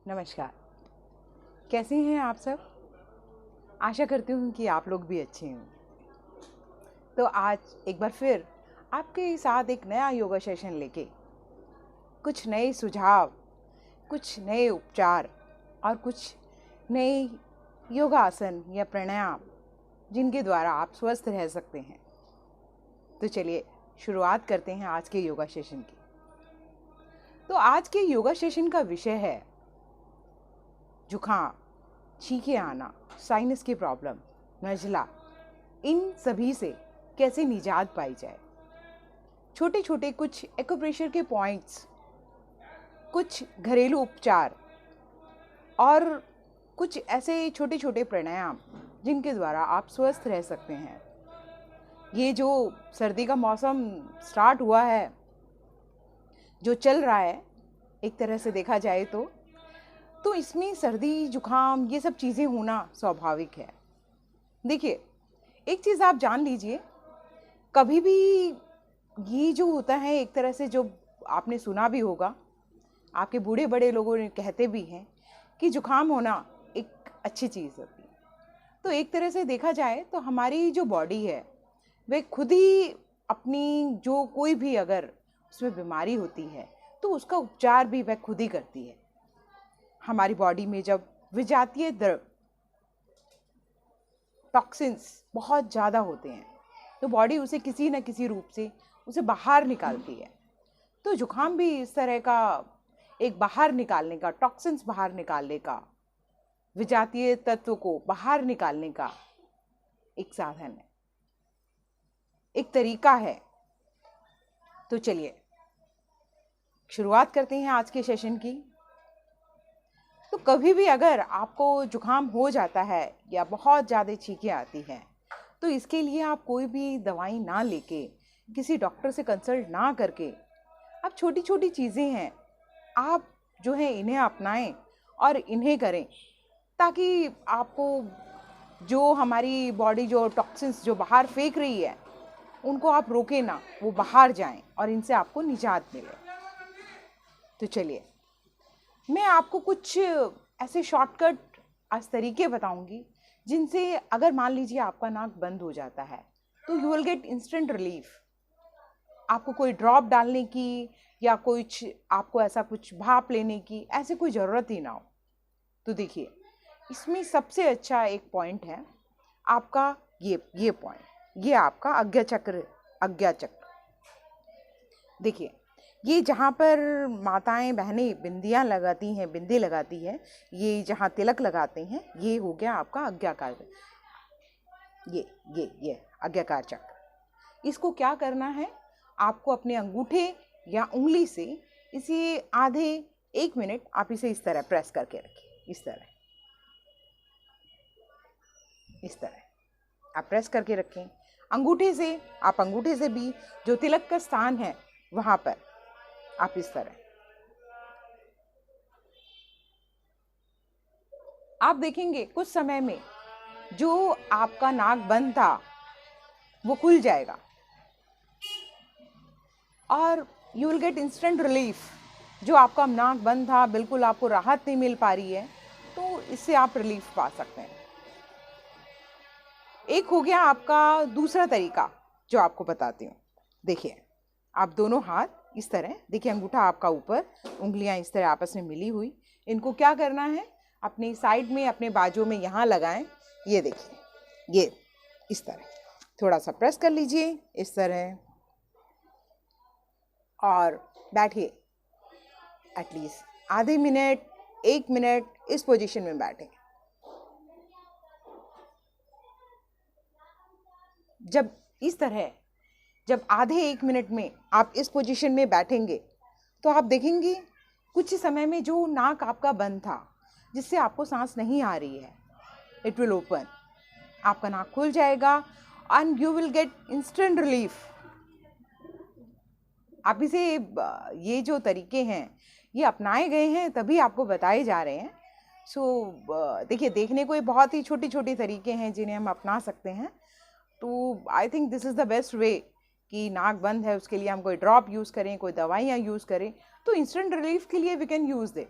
नमस्कार। कैसे हैं आप सब? आशा करती हूँ कि आप लोग भी अच्छे हैं। तो आज एक बार फिर आपके साथ एक नया योगा सेशन लेके कुछ नए सुझाव, कुछ नए उपचार और कुछ नए योगासन या प्राणायाम जिनके द्वारा आप स्वस्थ रह सकते हैं। तो चलिए शुरुआत करते हैं आज के योगा सेशन की। तो आज के योगा सेशन का विषय है जुखाम, छींके आना, साइनस की प्रॉब्लम, नज़ला, इन सभी से कैसे निजात पाई जाए। छोटे छोटे कुछ एक्यूप्रेशर के पॉइंट्स, कुछ घरेलू उपचार और कुछ ऐसे छोटे छोटे प्राणायाम जिनके द्वारा आप स्वस्थ रह सकते हैं। ये जो सर्दी का मौसम स्टार्ट हुआ है, जो चल रहा है, एक तरह से देखा जाए तो इसमें सर्दी जुखाम ये सब चीज़ें होना स्वाभाविक है। देखिए, एक चीज़ आप जान लीजिए, कभी भी ये जो होता है एक तरह से, जो आपने सुना भी होगा, आपके बूढ़े बड़े लोगों ने कहते भी हैं कि जुखाम होना एक अच्छी चीज़ होती है। तो एक तरह से देखा जाए तो हमारी जो बॉडी है वह खुद ही अपनी जो कोई भी अगर उसमें बीमारी होती है तो उसका उपचार भी वह खुद ही करती है। हमारी बॉडी में जब विजातीय द्रव टॉक्सिन्स बहुत ज़्यादा होते हैं तो बॉडी उसे किसी न किसी रूप से उसे बाहर निकालती है। तो जुखाम भी इस तरह का एक बाहर निकालने का, टॉक्सिन्स बाहर निकालने का, विजातीय तत्व को बाहर निकालने का एक साधन है, एक तरीका है। तो चलिए शुरुआत करते हैं आज के सेशन की। तो कभी भी अगर आपको जुखाम हो जाता है या बहुत ज़्यादा छींकें आती हैं तो इसके लिए आप कोई भी दवाई ना लेके, किसी डॉक्टर से कंसल्ट ना करके, अब छोटी छोटी चीज़ें हैं, आप जो है इन्हें अपनाएं और इन्हें करें ताकि आपको जो हमारी बॉडी जो टॉक्सिन्स जो बाहर फेंक रही है उनको आप रोकें ना, वो बाहर जाएं और इनसे आपको निजात मिले। तो चलिए मैं आपको कुछ ऐसे शॉर्टकट आज तरीके बताऊंगी जिनसे अगर मान लीजिए आपका नाक बंद हो जाता है तो you will get instant relief. आपको कोई ड्रॉप डालने की या कुछ आपको ऐसा कुछ भाप लेने की ऐसे कोई ज़रूरत ही ना हो। तो देखिए, इसमें सबसे अच्छा एक पॉइंट है आपका ये पॉइंट, ये आपका आज्ञा चक्र। देखिए, ये जहाँ पर माताएं बहनें बिंदियाँ लगाती हैं, बिंदी लगाती है, ये जहाँ तिलक लगाते हैं, ये हो गया आपका आज्ञाकार, ये आज्ञाकार चक्र। इसको क्या करना है, आपको अपने अंगूठे या उंगली से इसे आधे 1 मिनट आप इसे इस तरह प्रेस करके रखिए। इस तरह आप प्रेस करके रखें। अंगूठे से भी जो तिलक का स्थान है वहाँ पर आप इस तरह, आप देखेंगे कुछ समय में जो आपका नाक बंद था वो खुल जाएगा और you will get instant relief. जो आपका नाक बंद था, बिल्कुल आपको राहत नहीं मिल पा रही है, तो इससे आप रिलीफ पा सकते हैं। एक हो गया आपका दूसरा तरीका जो आपको बताती हूँ। देखिए, आप दोनों हाथ इस तरह, देखिए अंगूठा आपका ऊपर, उंगलियां इस तरह आपस में मिली हुई, इनको क्या करना है, अपनी साइड में अपने बाजू में यहाँ लगाएं। ये देखिए, ये इस तरह थोड़ा सा प्रेस कर लीजिए इस तरह और बैठिए। एटलीस्ट आधे मिनट 1 मिनट इस पोजीशन में बैठें। जब आधे 1 मिनट में आप इस पोजीशन में बैठेंगे तो आप देखेंगे कुछ समय में जो नाक आपका बंद था, जिससे आपको सांस नहीं आ रही है, इट विल ओपन, आपका नाक खुल जाएगा and you will get instant relief. आप इसे ये जो तरीके हैं ये अपनाए गए हैं, तभी आपको बताए जा रहे हैं। देखिए, देखने को ये बहुत ही छोटी छोटी तरीके हैं जिन्हें हम अपना सकते हैं। तो I think this is the best way कि नाक बंद है उसके लिए हम कोई ड्रॉप यूज़ करें, कोई दवाइयाँ यूज़ करें, तो इंस्टेंट रिलीफ के लिए वी कैन यूज़ दे।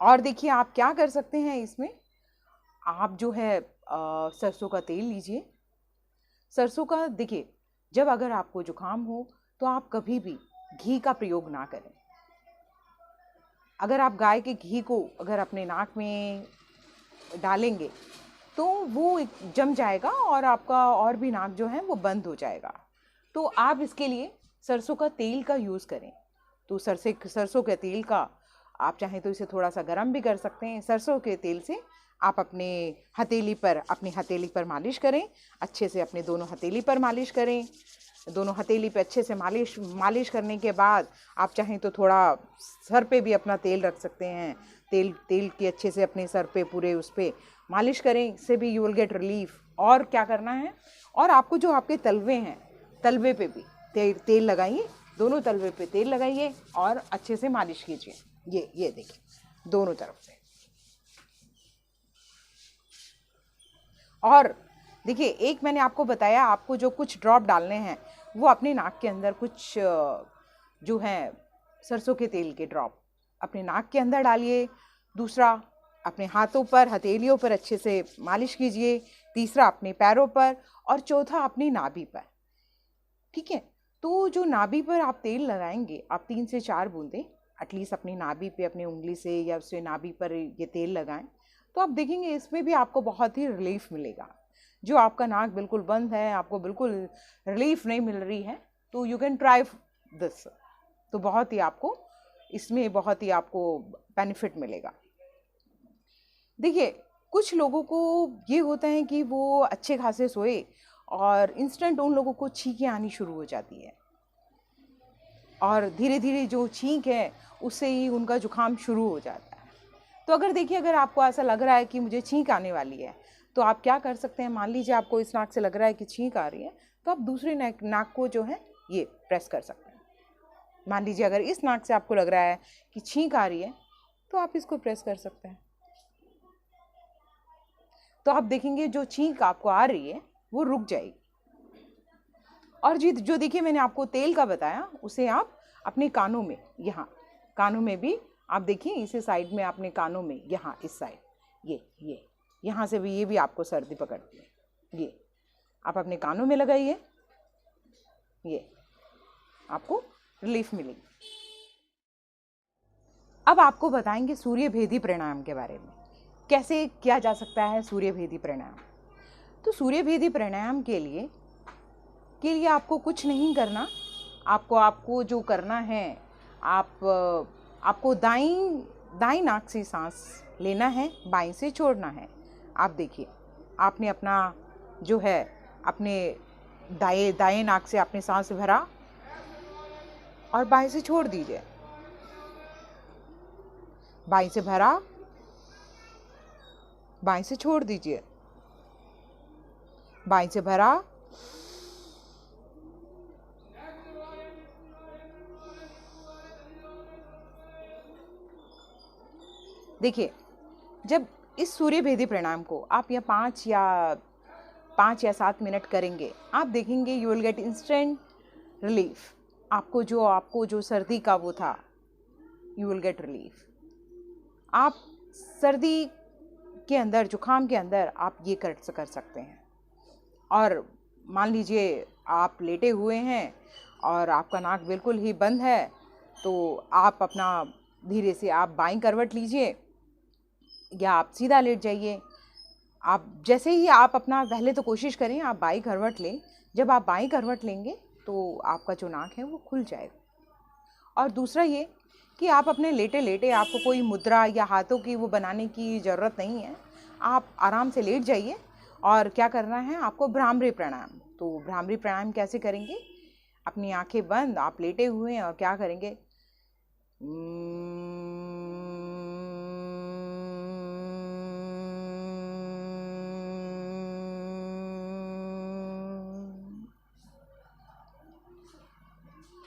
और देखिए आप क्या कर सकते हैं इसमें, आप जो है सरसों का तेल लीजिए। सरसों का देखिए, जब अगर आपको जुकाम हो तो आप कभी भी घी का प्रयोग ना करें। अगर आप गाय के घी को अगर अपने नाक में डालेंगे तो वो जम जाएगा और आपका और भी नाक जो है वो बंद हो जाएगा। तो आप इसके लिए सरसों का तेल का यूज़ करें। तो सरसों के तेल का आप चाहें तो इसे थोड़ा सा गर्म भी कर सकते हैं। सरसों के तेल से आप अपनी हथेली पर मालिश करें, अच्छे से अपने दोनों हथेली पर मालिश करें। दोनों हथेली पे अच्छे से मालिश करने के बाद आप चाहें तो थोड़ा सर पे भी अपना तेल रख सकते हैं। तेल की अच्छे से अपने सर पे पूरे उस पर मालिश करें, इससे भी यू विल गेट रिलीफ। और क्या करना है, और आपको जो आपके तलवे हैं, तलवे पे भी तेल लगाइए, दोनों तलवे पे तेल लगाइए और अच्छे से मालिश कीजिए। ये देखिए दोनों तरफ से। और देखिए एक मैंने आपको बताया, आपको जो कुछ ड्रॉप डालने हैं वो अपने नाक के अंदर कुछ जो है सरसों के तेल के ड्रॉप अपने नाक के अंदर डालिए। दूसरा अपने हाथों पर, हथेलियों पर अच्छे से मालिश कीजिए। तीसरा अपने पैरों पर, और चौथा अपनी नाभि पर। ठीक है, तो जो नाभि पर आप तेल लगाएंगे, आप 3 से 4 बूंदें एटलीस्ट अपनी नाभि पे अपनी उंगली से या उससे नाभि पर ये तेल लगाएं, तो आप देखेंगे इसमें भी आपको बहुत ही रिलीफ मिलेगा। जो आपका नाक बिल्कुल बंद है, आपको बिल्कुल रिलीफ नहीं मिल रही है, तो यू कैन ट्राई दिस। तो बहुत ही आपको इसमें बहुत ही आपको बेनिफिट मिलेगा। देखिए कुछ लोगों को ये होता है कि वो अच्छे खासे सोए और इंस्टेंट उन लोगों को छींकें आनी शुरू हो जाती है, और धीरे धीरे जो छींक है उससे ही उनका जुकाम शुरू हो जाता है। तो अगर देखिए, अगर आपको ऐसा लग रहा है कि मुझे छींक आने वाली है, तो आप क्या कर सकते हैं, मान लीजिए आपको इस नाक से लग रहा है कि छींक आ रही है, तो आप दूसरे नाक को जो है ये प्रेस कर सकते हैं। मान लीजिए अगर इस नाक से आपको लग रहा है कि छींक आ रही है, तो आप इसको प्रेस कर सकते हैं। तो आप देखेंगे जो छींक आपको आ रही है वो रुक जाएगी। और जो देखिए मैंने आपको तेल का बताया, उसे आप अपने कानों में, यहाँ कानों में भी आप देखिए, इसी साइड में अपने कानों में, यहाँ इस साइड, ये यहाँ से भी, ये भी आपको सर्दी पकड़ती है, ये आप अपने कानों में लगाइए, ये आपको रिलीफ मिलेगी। अब आपको बताएंगे सूर्य भेदी प्राणायाम के बारे में, कैसे किया जा सकता है सूर्य भेदी प्राणायाम। तो सूर्य भेदी प्राणायाम के लिए आपको कुछ नहीं करना। आपको जो करना है, आपको दाई नाक से सांस लेना है, बाईं से छोड़ना है। आप देखिए, आपने अपना जो है अपने दाएं नाक से आपने सांस भरा और बाईं से छोड़ दीजिए। बाईं से भरा, बाईं से छोड़ दीजिए, बाईं से भरा, देखिए जब इस सूर्य भेदी प्राणायाम को आप या 5 या 7 मिनट करेंगे, आप देखेंगे you will get instant relief. आपको जो सर्दी का वो था, यू विल गेट रिलीफ। आप सर्दी के अंदर, जुकाम के अंदर आप ये कर सकते हैं। और मान लीजिए आप लेटे हुए हैं और आपका नाक बिल्कुल ही बंद है, तो आप अपना धीरे से आप बाईं करवट लीजिए या आप सीधा लेट जाइए। आप जैसे ही आप अपना, पहले तो कोशिश करें आप बाईं करवट लें। जब आप बाईं करवट लेंगे तो आपका जो नाक है वो खुल जाएगा। और दूसरा ये कि आप अपने लेटे लेटे, आपको कोई मुद्रा या हाथों की वो बनाने की ज़रूरत नहीं है। आप आराम से लेट जाइए और क्या करना है आपको, भ्रामरी प्राणायाम। तो भ्रामरी प्राणायाम कैसे करेंगे, अपनी आंखें बंद, आप लेटे हुए हैं और क्या करेंगे,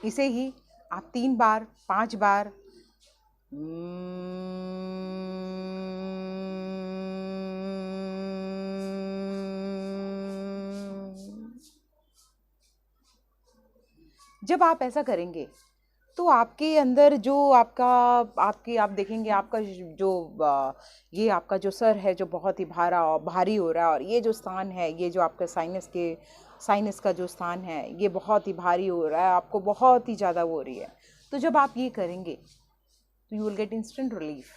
इसे ही आप 3 बार 5 बार जब आप ऐसा करेंगे तो आपके अंदर जो आपका आपकी आप देखेंगे आपका जो ये आपका जो सर है जो बहुत ही भारी हो रहा है, और ये जो स्थान है, ये जो आपका साइनस का जो स्थान है, ये बहुत ही भारी हो रहा है, आपको बहुत ही ज़्यादा वो हो रही है। तो जब आप ये करेंगे तो you will get instant relief.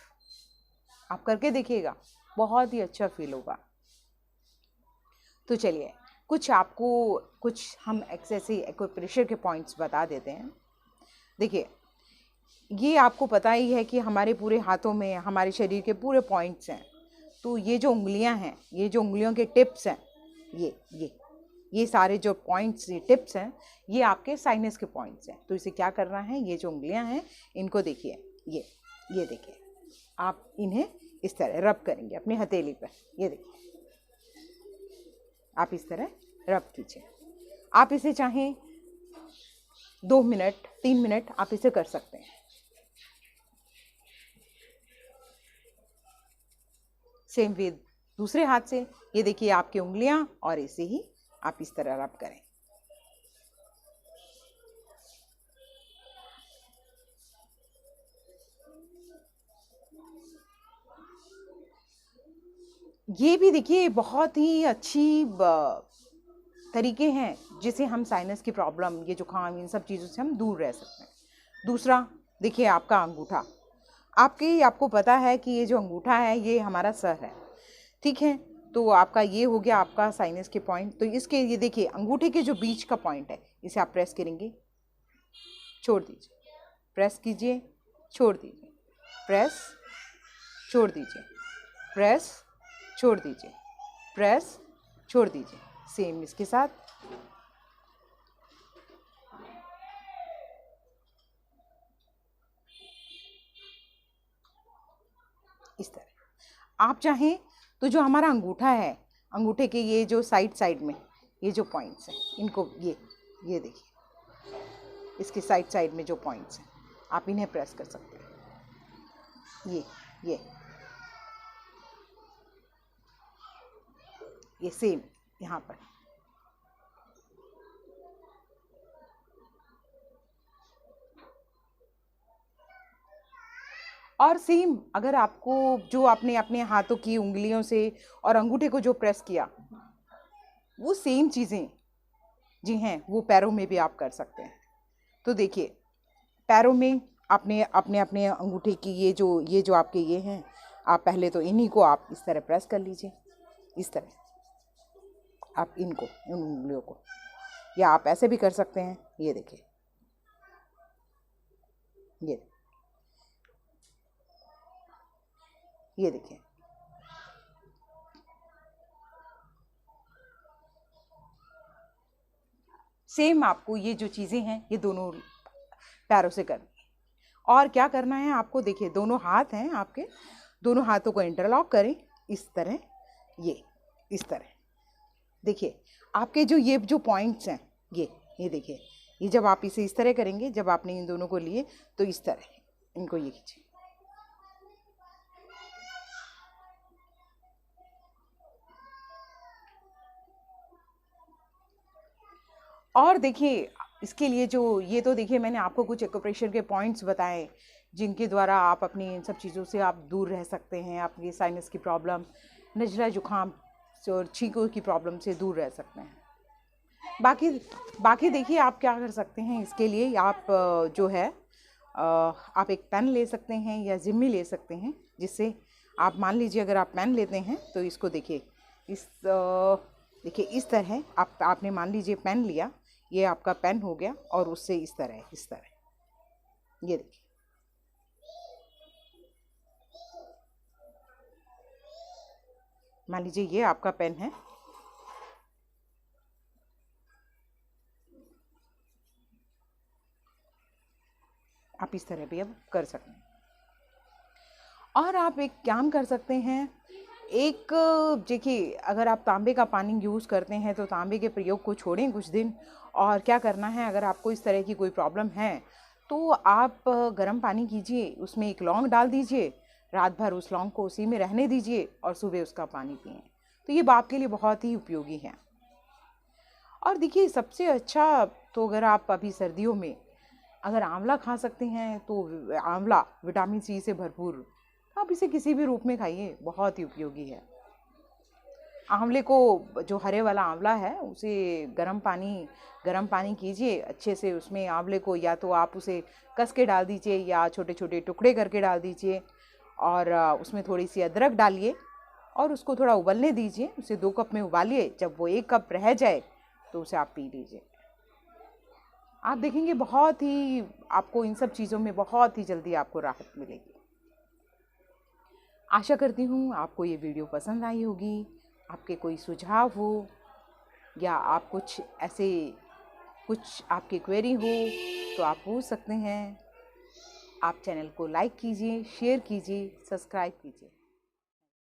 आप करके देखिएगा, बहुत ही अच्छा फील होगा। तो चलिए कुछ हम ऐसे एक्यूप्रेशर के पॉइंट्स बता देते हैं। देखिए, ये आपको पता ही है कि हमारे पूरे हाथों में हमारे शरीर के पूरे पॉइंट्स हैं। तो ये जो उंगलियां हैं, ये जो उंगलियों के टिप्स हैं, ये सारे जो पॉइंट्स, ये टिप्स हैं, ये आपके साइनस के पॉइंट्स हैं। तो इसे क्या करना है, ये जो उंगलियां हैं इनको देखिए, ये देखिए, आप इन्हें इस तरह रब करेंगे अपनी हथेली पर। ये देखिए, आप इस तरह रब कीजिए। आप इसे चाहें 2 मिनट 3 मिनट आप इसे कर सकते हैं। सेम वे दूसरे हाथ से, ये देखिए आपकी उंगलियां, और इसे ही आप इस तरह रब करें। ये भी देखिए बहुत ही अच्छी तरीके हैं जिसे हम साइनस की प्रॉब्लम, ये जुकाम, इन सब चीज़ों से हम दूर रह सकते हैं। दूसरा देखिए आपका अंगूठा, आपको पता है कि ये जो अंगूठा है ये हमारा सर है, ठीक है। तो आपका ये हो गया आपका साइनस के पॉइंट। तो इसके ये देखिए अंगूठे के जो बीच का पॉइंट है, इसे आप प्रेस करेंगे, छोड़ दीजिए, प्रेस कीजिए, छोड़ दीजिए, प्रेस, छोड़ दीजिए, प्रेस, छोड़ दीजिए, प्रेस, छोड़ दीजिए। सेम इसके साथ। इस तरह आप चाहें तो जो हमारा अंगूठा है, अंगूठे के ये जो साइड में ये जो पॉइंट्स हैं, इनको ये देखिए, इसके साइड में जो पॉइंट्स हैं, आप इन्हें प्रेस कर सकते हैं। ये सेम यहाँ पर। और सेम अगर आपको जो आपने अपने हाथों की उंगलियों से और अंगूठे को जो प्रेस किया, वो सेम चीज़ें जी हैं, वो पैरों में भी आप कर सकते हैं। तो देखिए पैरों में आपने अपने अपने अंगूठे की ये जो आपके ये हैं, आप पहले तो इन्हीं को आप इस तरह प्रेस कर लीजिए, इस तरह आप इनको, इन उंगलियों को, या आप ऐसे भी कर सकते हैं। ये देखिए, ये देखिए, सेम आपको ये जो चीज़ें हैं ये दोनों पैरों से करनी है। और क्या करना है आपको, देखिए दोनों हाथ हैं आपके, दोनों हाथों को इंटरलॉक करें इस तरह, ये इस तरह। देखिए आपके ये जो पॉइंट्स हैं, ये देखिए, ये जब आप इसे इस तरह करेंगे, जब आपने इन दोनों को लिए तो इस तरह इनको ये खींचिए। और देखिए इसके लिए जो ये तो देखिए मैंने आपको कुछ एक्यूप्रेशर के पॉइंट्स बताए जिनके द्वारा आप अपनी इन सब चीज़ों से आप दूर रह सकते हैं, आपकी साइनस की प्रॉब्लम, नज़ला जुकाम और छींकों की प्रॉब्लम से दूर रह सकते हैं। बाकी देखिए आप क्या कर सकते हैं इसके लिए, आप जो है आप एक पेन ले सकते हैं या जिम्मी ले सकते हैं, जिससे आप मान लीजिए अगर आप पेन लेते हैं तो इसको देखिए देखिए इस तरह आपने मान लीजिए पेन लिया, ये आपका पेन हो गया, और उससे इस तरह ये देखिए, मान लीजिए ये आपका पेन है, आप इस तरह भी अब कर सकते हैं। और आप एक काम कर सकते हैं, एक देखिए अगर आप तांबे का पानी यूज़ करते हैं तो तांबे के प्रयोग को छोड़ें कुछ दिन, और क्या करना है, अगर आपको इस तरह की कोई प्रॉब्लम है तो आप गर्म पानी कीजिए, उसमें एक लौंग डाल दीजिए, रात भर उस लौंग को उसी में रहने दीजिए और सुबह उसका पानी पिएं। तो ये आपके लिए बहुत ही उपयोगी है। और देखिए सबसे अच्छा तो अगर आप अभी सर्दियों में अगर आंवला खा सकते हैं तो आंवला विटामिन सी से भरपूर, आप इसे किसी भी रूप में खाइए, बहुत ही उपयोगी है। आंवले को, जो हरे वाला आंवला है, उसे गर्म पानी कीजिए अच्छे से, उसमें आंवले को या तो आप उसे कस के डाल दीजिए या छोटे छोटे टुकड़े करके डाल दीजिए, और उसमें थोड़ी सी अदरक डालिए और उसको थोड़ा उबलने दीजिए। उसे 2 कप में उबालिए, जब वो 1 कप रह जाए तो उसे आप पी लीजिए। आप देखेंगे बहुत ही, आपको इन सब चीज़ों में बहुत ही जल्दी आपको राहत मिलेगी। आशा करती हूँ आपको ये वीडियो पसंद आई होगी। आपके कोई सुझाव हो या आप कुछ आपकी क्वेरी हो तो आप पूछ सकते हैं। आप चैनल को लाइक कीजिए, शेयर कीजिए, सब्सक्राइब कीजिए।